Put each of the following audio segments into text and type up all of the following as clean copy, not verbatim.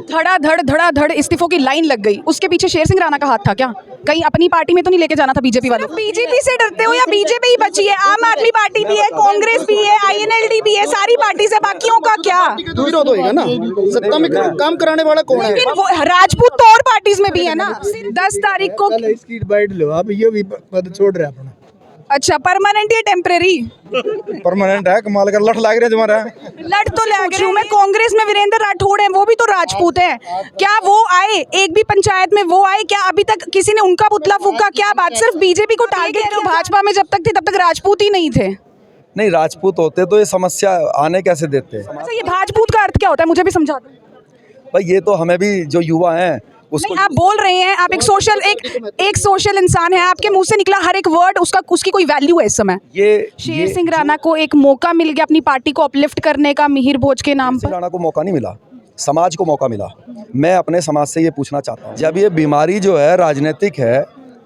धड़ाधड़ इस्तीफों की लाइन लग गई, उसके पीछे शेर सिंह राणा का हाथ था क्या? कहीं अपनी पार्टी में तो नहीं लेके जाना था बीजेपी वालों? बीजेपी से डरते हो या बीजेपी ही बची है? आम आदमी पार्टी भी है, कांग्रेस भी है, आईएनएलडी भी है, सारी पार्टी से बाकियों का क्या? तो विरोध होएगा ना, सत्ता में काम कराने वाला कौन है? लेकिन वो राजपूत तो और पार्टीज में भी है ना। 10 तारीख को इसकी बाइट लो आप, ये भी पद छोड़ रहे अपना। अच्छा, परमानेंट या टेम्परेरी? परमानेंट है, कमाल कर लठ लाग रहे तुम्हारा। लड़ तो लग रही हूँ मैं। कांग्रेस में वीरेंद्र राठौड़ है, वो भी तो राजपूत है। क्या वो आए एक भी पंचायत में? वो आए क्या? अभी तक किसी ने उनका पुतला फूका? क्या बात सिर्फ बीजेपी को टारगेट करो? भाजपा में जब तक थे तब तक राजपूत ही नहीं थे। नहीं, राजपूत होते तो ये समस्या आने कैसे देते? अच्छा, ये भाजपूत का अर्थ क्या होता है? मुझे भी समझा दो। भाई ये तो हमें भी जो युवा हैं उसको नहीं, आप बोल रहे हैं, आप एक सोशल इंसान है, आपके मुंह से निकला हर एक वर्ड उसकी कोई वैल्यू है इस समय। शेर सिंह राणा को एक मौका मिल गया अपनी पार्टी को अपलिफ्ट करने का मिहिर भोज के नाम पर। राणा को मौका नहीं मिला, समाज को मौका मिला। मैं अपने समाज से ये पूछना चाहता हूँ, जब ये बीमारी जो है राजनीतिक है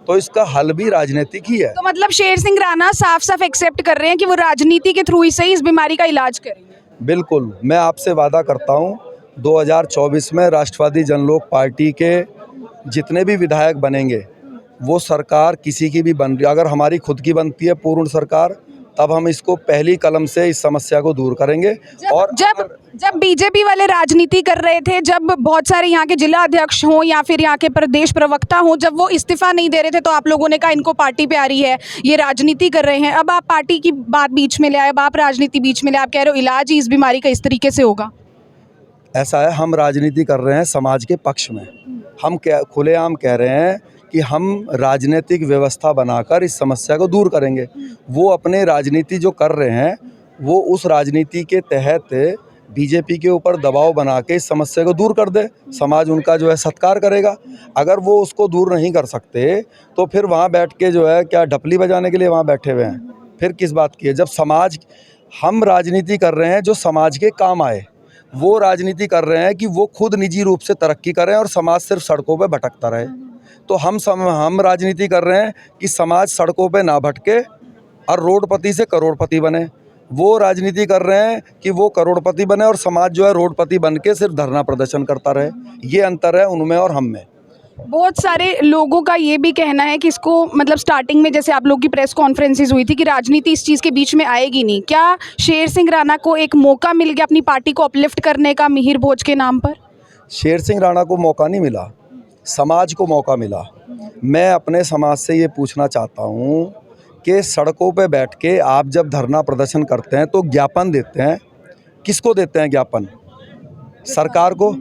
तो इसका हल भी राजनीतिक ही है। तो मतलब शेर सिंह राणा साफ साफ एक्सेप्ट कर रहे हैं कि वो राजनीति के थ्रू ही से इस बीमारी का इलाज करेंगे। बिल्कुल, मैं आपसे वादा करता हूँ 2024 में राष्ट्रवादी जनलोक पार्टी के जितने भी विधायक बनेंगे, वो सरकार किसी की भी बन रही, अगर हमारी खुद की बनती है पूर्ण सरकार, तब हम इसको पहली कलम से इस समस्या को दूर करेंगे। और जब बीजेपी वाले राजनीति कर रहे थे, जब बहुत सारे यहाँ के जिला अध्यक्ष हों या फिर यहाँ के प्रदेश प्रवक्ता हों, जब वो इस्तीफा नहीं दे रहे थे तो आप लोगों ने कहा इनको पार्टी पे आ रही है, ये राजनीति कर रहे हैं। अब आप पार्टी की बात बीच में ले आए, अब आप राजनीति बीच में ले, आप कह रहे हो इलाज ही इस बीमारी का इस तरीके से होगा। ऐसा है, हम राजनीति कर रहे हैं समाज के पक्ष में। हम खुलेआम कह रहे हैं कि हम राजनीतिक व्यवस्था बनाकर इस समस्या को दूर करेंगे। वो अपने राजनीति जो कर रहे हैं, वो उस राजनीति के तहत बीजेपी के ऊपर दबाव बना के इस समस्या को दूर कर दे। समाज उनका जो है सत्कार करेगा। अगर वो उसको दूर नहीं कर सकते तो फिर वहाँ बैठ के जो है क्या ढपली बजाने के लिए वहाँ बैठे हुए हैं? फिर किस बात की है? जब समाज, हम राजनीति कर रहे हैं जो समाज के काम आए, वो राजनीति कर रहे हैं कि वो खुद निजी रूप से तरक्की करें और समाज सिर्फ सड़कों पे भटकता रहे। तो हम राजनीति कर रहे हैं कि समाज सड़कों पे ना भटके और रोडपति से करोड़पति बने। वो राजनीति कर रहे हैं कि वो करोड़पति बने और समाज जो है रोडपति बन के सिर्फ धरना प्रदर्शन करता रहे। ये अंतर है उनमें और हम में। बहुत सारे लोगों का ये भी कहना है कि इसको मतलब स्टार्टिंग में जैसे आप लोग की प्रेस कॉन्फ्रेंसेस हुई थी कि राजनीति इस चीज़ के बीच में आएगी नहीं। क्या शेर सिंह राणा को एक मौका मिल गया अपनी पार्टी को अपलिफ्ट करने का मिहिर भोज के नाम पर? शेर सिंह राणा को मौका नहीं मिला, समाज को मौका मिला। मैं अपने समाज से ये पूछना चाहता हूँ कि सड़कों पे बैठ के आप जब धरना प्रदर्शन करते हैं तो ज्ञापन देते हैं, किसको देते हैं ज्ञापन? सरकार को।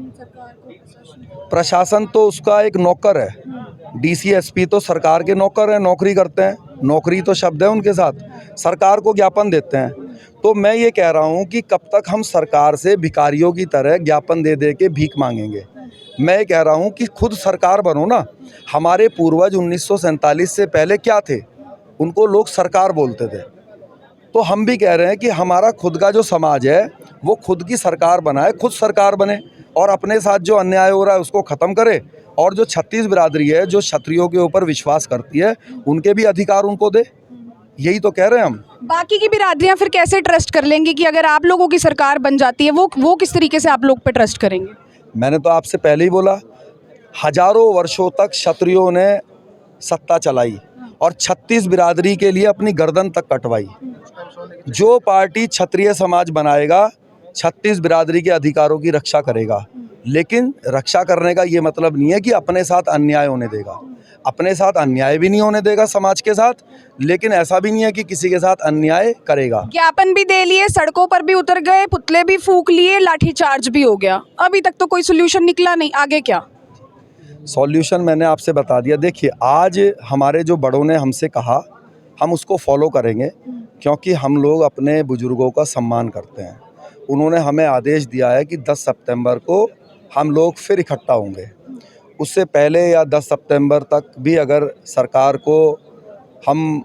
प्रशासन तो उसका एक नौकर है। डीसी एसपी तो सरकार के नौकर हैं, नौकरी करते हैं, नौकरी तो शब्द है उनके साथ। सरकार को ज्ञापन देते हैं। तो मैं ये कह रहा हूँ कि कब तक हम सरकार से भिखारियों की तरह ज्ञापन दे दे के भीख मांगेंगे? मैं कह रहा हूँ कि खुद सरकार बनो ना। हमारे पूर्वज 1947 से पहले क्या थे? उनको लोग सरकार बोलते थे। तो हम भी कह रहे हैं कि हमारा खुद का जो समाज है वो खुद की सरकार बनाए, खुद सरकार बने और अपने साथ जो अन्याय हो रहा है उसको ख़त्म करे। और जो 36 बिरादरी है जो क्षत्रियों के ऊपर विश्वास करती है, उनके भी अधिकार उनको दे। यही तो कह रहे हैं हम। बाकी की बिरादरियां फिर कैसे ट्रस्ट कर लेंगी कि अगर आप लोगों की सरकार बन जाती है, वो किस तरीके से आप लोग पे ट्रस्ट करेंगे? मैंने तो आपसे पहले ही बोला, हजारों वर्षों तक क्षत्रियों ने सत्ता चलाई और 36 बिरादरी के लिए अपनी गर्दन तक कटवाई। जो पार्टी क्षत्रिय समाज बनाएगा 36 बिरादरी के अधिकारों की रक्षा करेगा। लेकिन रक्षा करने का ये मतलब नहीं है कि अपने साथ अन्याय होने देगा। अपने साथ अन्याय भी नहीं होने देगा समाज के साथ, लेकिन ऐसा भी नहीं है कि किसी के साथ अन्याय करेगा। ज्ञापन भी दे लिए, सड़कों पर भी उतर गए, पुतले भी फूंक लिए, लाठीचार्ज भी हो गया, अभी तक तो कोई सोल्यूशन निकला नहीं। आगे क्या सॉल्यूशन मैंने आपसे बता दिया। देखिए, आज हमारे जो बड़ों ने हमसे कहा, हम उसको फॉलो करेंगे क्योंकि हम लोग अपने बुजुर्गों का सम्मान करते हैं। उन्होंने हमें आदेश दिया है कि 10 सितंबर को हम लोग फिर इकट्ठा होंगे। उससे पहले या 10 सितंबर तक भी अगर सरकार को हम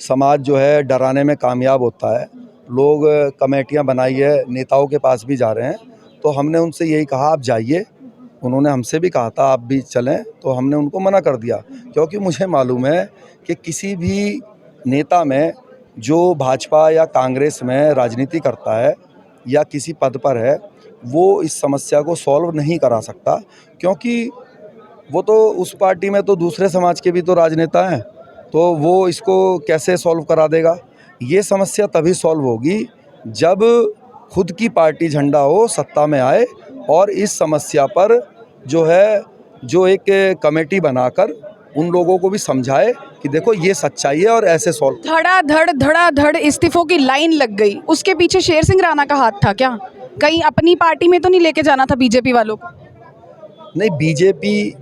समाज जो है डराने में कामयाब होता है, लोग कमेटियां बनाई है, नेताओं के पास भी जा रहे हैं, तो हमने उनसे यही कहा आप जाइए। उन्होंने हमसे भी कहा था आप भी चलें, तो हमने उनको मना कर दिया क्योंकि मुझे मालूम है कि किसी भी नेता में जो भाजपा या कांग्रेस में राजनीति करता है या किसी पद पर है, वो इस समस्या को सॉल्व नहीं करा सकता, क्योंकि वो तो उस पार्टी में तो दूसरे समाज के भी तो राजनेता हैं, तो वो इसको कैसे सॉल्व करा देगा। ये समस्या तभी सॉल्व होगी जब खुद की पार्टी झंडा हो, सत्ता में आए और इस समस्या पर जो एक कमेटी बनाकर उन लोगों को भी समझाए कि देखो ये सच्चाई है और ऐसे सॉल्व। धड़ाधड़ इस्तीफों की लाइन लग गई, उसके पीछे शेर सिंह राणा का हाथ था क्या? कहीं अपनी पार्टी में तो नहीं लेके जाना था बीजेपी वालों को? नहीं, बीजेपी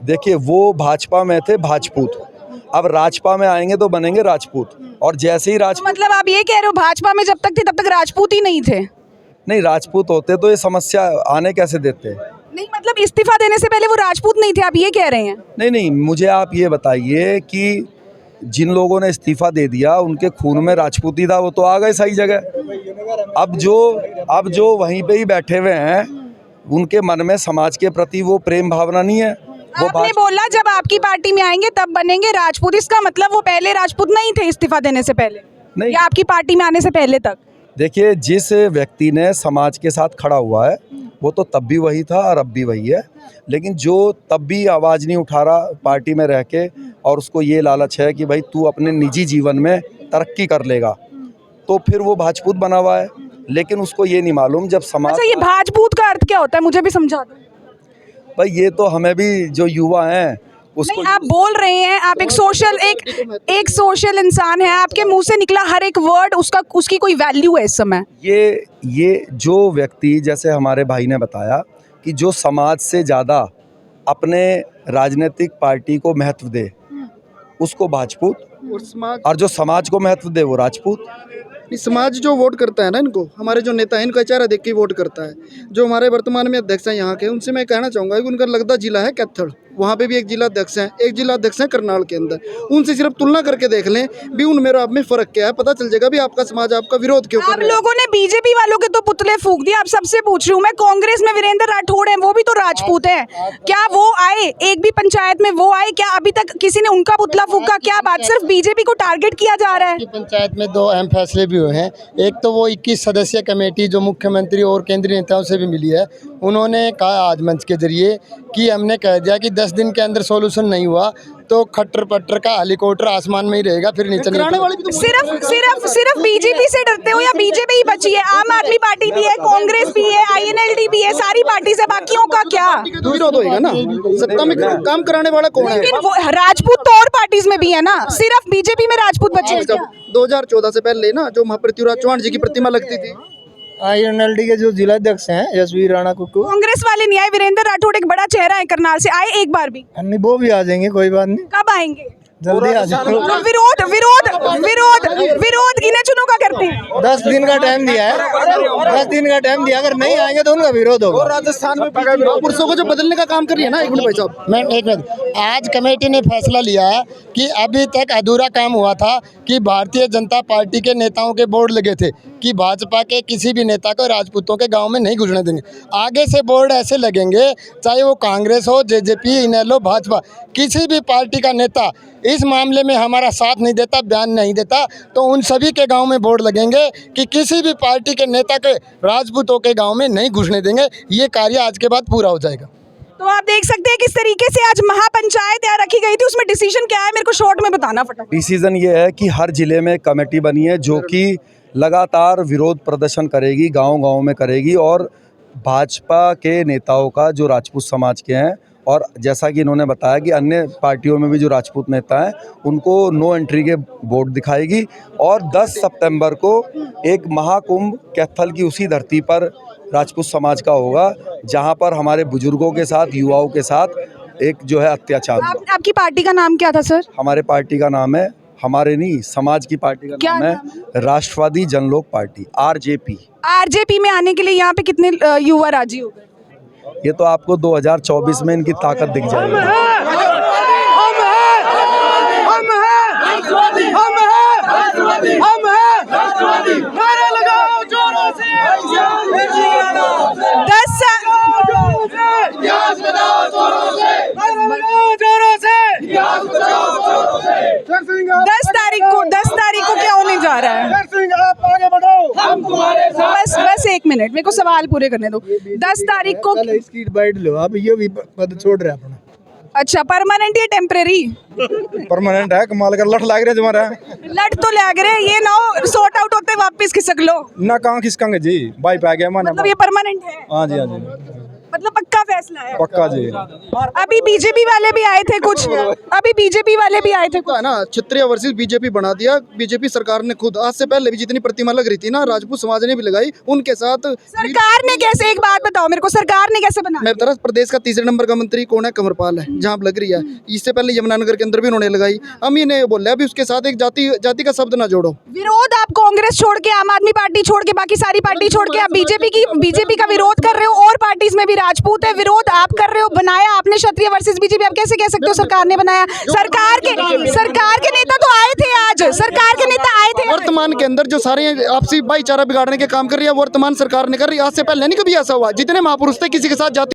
देखिए वो भाजपा में थे भाजपूत, अब राजपा में आएंगे तो बनेंगे राजपूत, और जैसे ही तो मतलब आप ये कह रहे हो भाजपा में जब तक थे तब तक राजपूत ही नहीं थे? नहीं, राजपूत होते तो ये समस्या आने कैसे देते। नहीं मतलब इस्तीफा देने से पहले वो राजपूत नहीं थे, आप ये कह रहे हैं? नहीं, मुझे आप ये बताइए कि जिन लोगों ने इस्तीफा दे दिया उनके खून में राजपूती था, वो तो आ गए सही जगह। अब जो वहीं पे ही बैठे हुए हैं उनके मन में समाज के प्रति वो प्रेम भावना नहीं है। आपने बोला जब आपकी पार्टी में आएंगे तब बनेंगे राजपूत, इसका मतलब वो पहले राजपूत नहीं थे इस्तीफा देने से पहले? नहीं, या आपकी पार्टी में आने से पहले तक? देखिए, जिस व्यक्ति ने समाज के साथ खड़ा हुआ है वो तो तब भी वही था और अब भी वही है, लेकिन जो तब भी आवाज़ नहीं उठा रहा पार्टी में रह के और उसको ये लालच है कि भाई तू अपने निजी जीवन में तरक्की कर लेगा, तो फिर वो भाजपूत बना हुआ है। लेकिन उसको ये नहीं मालूम जब समाज। अच्छा, ये भाजपूत का अर्थ क्या होता है, मुझे भी समझा दो। भाई ये तो हमें भी जो युवा हैं उसको। नहीं, आप बोल रहे हैं, आप एक सोशल इंसान है, आपके मुंह से निकला हर एक वर्ड उसकी कोई वैल्यू है इस समय। ये जो व्यक्ति, जैसे हमारे भाई ने बताया कि जो समाज से ज़्यादा अपने राजनीतिक पार्टी को महत्व दे उसको भाजपूत, और जो समाज को महत्व दे वो राजपूत। समाज जो वोट करता है ना, इनको हमारे जो नेता हैं इनका चेहरा देख के वोट करता है। जो हमारे वर्तमान में अध्यक्ष हैं यहाँ के, उनसे मैं कहना चाहूँगा कि उनका लगदा जिला है कैथल, वहाँ पे भी एक जिला अध्यक्ष हैं, एक जिला अध्यक्ष है करनाल के अंदर। उनसे सिर्फ तुलना करके देख लें भी उनमें और आप में फर्क क्या है, पता चल जाएगा भी आपका समाज आपका विरोध क्यों कर रहा है। आप लोगों ने बीजेपी वालों के तो पुतले फूंक दिए, आप सबसे पूछ रही हूँ मैं, कांग्रेस में वीरेंद्र राठौड़ हैं, वो भी तो राजपूत हैं, क्या वो आए? एक भी पंचायत में वो आए क्या? अभी तक किसी ने उनका पुतला फूंका? क्या बात सिर्फ बीजेपी को टारगेट किया जा रहा है? पंचायत में 2 अहम फैसले भी हुए हैं। एक तो वो 21 सदस्यीय कमेटी जो मुख्यमंत्री और केंद्रीय नेताओं से भी मिली है, उन्होंने कहा आज मंच के जरिए कि हमने कह दिया कि 10 दिन के अंदर सॉल्यूशन नहीं हुआ तो खट्टर पट्टर का हेलीकॉप्टर आसमान में ही रहेगा, फिर नीचे नहीं। सिर्फ बीजेपी से डरते हो या बीजेपी ही बची है? आम आदमी पार्टी भी है, कांग्रेस भी है, INLD भी है, सारी पार्टी से बाकियों का क्या विरोध होएगा ना? सत्ता में काम कराने वाला कौन है? राजपूत तो और पार्टीज में भी है ना, सिर्फ बीजेपी में राजपूत बचे हैं क्या? 2014 से पहले ना जो महापृथ्वीराज चौहान जी की प्रतिमा लगती थी, INLD के जो जिलाध्यक्ष हैं यशवीर राणा कुक्कू, कांग्रेस वाले नहीं आए। वीरेंद्र राठौड़ एक बड़ा चेहरा है करनाल से, आए एक बार भी? नहीं, वो भी आ जाएंगे, कोई बात नहीं। कब आएंगे? जल्दी आ जाएंगे। तो विरोध गिने चुनों का करते हैं। 10 दिन का टाइम दिया है, 10 दिन का टाइम दिया, अगर नहीं आएंगे तो उनका विरोध होगा। राजस्थान में पुरुषों को जो बदलने का काम कर रही है ना, एक मिनट भाई साहब, मैं एक मिनट, आज कमेटी ने फैसला लिया है कि अभी तक अधूरा काम हुआ था कि भारतीय जनता पार्टी के नेताओं के बोर्ड लगे थे कि भाजपा के किसी भी नेता को राजपूतों के गांव में नहीं घुसने देंगे। आगे से बोर्ड ऐसे लगेंगे, चाहे वो कांग्रेस हो, JJP, इनेलो, भाजपा, किसी भी पार्टी का नेता इस मामले में हमारा साथ नहीं देता, बयान नहीं देता, तो उन सभी के गांव में बोर्ड लगेंगे कि किसी भी पार्टी के नेता के राजपूतों के गांव में नहीं घुसने देंगे। ये कार्य आज के बाद पूरा हो जाएगा। तो आप देख सकते हैं किस तरीके से आज महापंचायत यहाँ रखी गई थी, उसमें डिसीजन क्या है मेरे को शॉर्ट में बताना फटाफट। डिसीजन ये है कि हर जिले में कमेटी बनी है जो कि लगातार विरोध प्रदर्शन करेगी, गांव-गांव में करेगी, और भाजपा के नेताओं का जो राजपूत समाज के हैं, और जैसा कि इन्होंने बताया कि अन्य पार्टियों में भी जो राजपूत नेता हैं उनको नो एंट्री के बोर्ड दिखाएगी। और 10 सितंबर को एक महाकुंभ कैथल की उसी धरती पर राजपूत समाज का होगा, जहां पर हमारे बुजुर्गों के साथ, युवाओं के साथ एक जो है अत्याचार हुआ। आपकी पार्टी का नाम क्या था सर? हमारे पार्टी का नाम है, हमारे नहीं, समाज की पार्टी का नाम है राष्ट्रवादी जनलोक पार्टी, RJP में आने के लिए यहाँ पे कितने युवा राजी हो गए? ये तो आपको 2024 में इनकी ताकत दिख जाएगी। दस तारीख को क्या होने जा रहा है? आप आगे बढ़ो, हम तुम्हारे साथ। बस एक मिनट, मेरे को सवाल पूरे करने दो। 10 तारीख को, इसकी बाइट लो आप, ये भी पद छोड़ रहे हैं अपना। अच्छा परमानेंट या टेम्परेरी? परमानेंट है, कमाल कर लठ लाग रहे तुम्हारा। लट तो लग रहे, ये ना सॉर्ट आउट होते वापस खिसक लो, ना कहाँ खिसकांगे जी, बाई पे आ गया माना। मतलब ये परमानेंट है, हाँ जी, हाँ जी, मतलब पक्का फैसला है। पक्का जी। अभी बीजेपी वाले भी आए थे कुछ, अभी बीजेपी वाले भी आए थे है ना, क्षत्रिय वर्सेस बीजेपी बना दिया। बीजेपी सरकार ने खुद, आज से पहले भी जितनी प्रतिमा लग रही थी ना, राजपूत समाज ने भी लगाई उनके साथ। सरकार ने कैसे, एक बात बताओ मेरे को, सरकार ने कैसे बना? मेरे तरफ प्रदेश का तीसरे नंबर का मंत्री कौन है? कंवरपाल है, जहाँ पे लग रही है। इससे पहले यमुनानगर के अंदर भी उन्होंने लगाई। हम ही ने बोला अभी उसके साथ एक जाति का शब्द ना जोड़ो। विरोध आप कांग्रेस छोड़ के, आम आदमी पार्टी छोड़ के, बाकी सारी पार्टी छोड़ के आप बीजेपी का विरोध कर रहे हो, और पार्टीज में भी राजपूत है, विरोध आप कर रहे हो। बनाया आपने क्षत्रिय वर्सेस बीजेपी, आप कैसे कह सकते हो सरकार ने बनाया? सरकार के नेता तो आए थे, आज सरकार के नेता आए थे। वर्तमान के अंदर जो सारे आपसी भाईचारा बिगाड़ने के काम कर रही है, वर्तमान सरकार ने कर रही है। आज से पहले नहीं कभी ऐसा हुआ। जितने महापुरुष थे किसी के साथ जाति